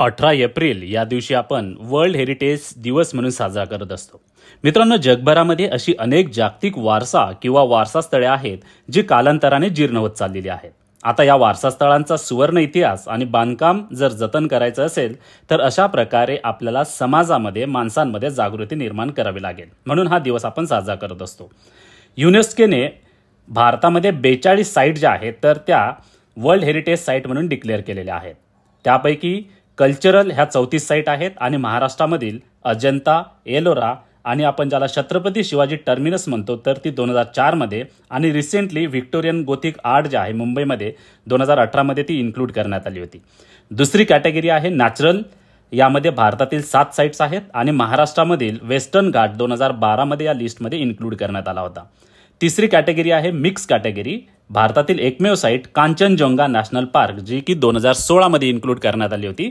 18 April या दिवशी आपण वर्ल्ड हेरिटेज दिवस म्हणून साजरा करत असतो। मित्रांनो, जगभरामध्ये अशी अनेक जागतिक वारसा किंवा वारसा स्थळे आहेत जी कालांतराने जीर्ण होत चाललेली आहेत। आता या वारसा स्थळांचा सुवर्ण इतिहास आणि बांधकाम जर जतन करायचं असेल तर अशा प्रकारे आपल्याला समाजामध्ये माणसांमध्ये जागृती निर्माण करावी लागेल, म्हणून हा दिवस आपण साजरा करत असतो। युनेस्कोने भारतामध्ये 42 साईट ज्या आहेत तर त्या वर्ल्ड हेरिटेज साईट म्हणून डिक्लेअर केलेल्या आहेत। त्यापैकी कल्चरल ह्या 34 साईट आहेत आणि महाराष्ट्रामधील अजंता, एलोरा आणि आपण ज्याला छत्रपती शिवाजी टर्मिनस म्हणतो तर ती 2004 मध्ये आणि रिसेंटली व्हिक्टोरियन गोथिक आर्ट जे आहे मुंबईमध्ये 2018 मध्ये ती इन्क्लूड करण्यात आली होती। दुसरी कॅटेगरी आहे नॅचरल, यामध्ये भारतातील 7 साईट्स आहेत आणि महाराष्ट्रामधील वेस्टर्न घाट 2012 मध्ये या लिस्टमध्ये इन्क्लूड करण्यात आला होता। तिसरी कॅटेगरी आहे मिक्स कॅटेगरी, भारतातील एकमेव साईट कांचनजंगा नॅशनल पार्क जी की 2016 मध्ये इन्क्लूड करण्यात आली होती।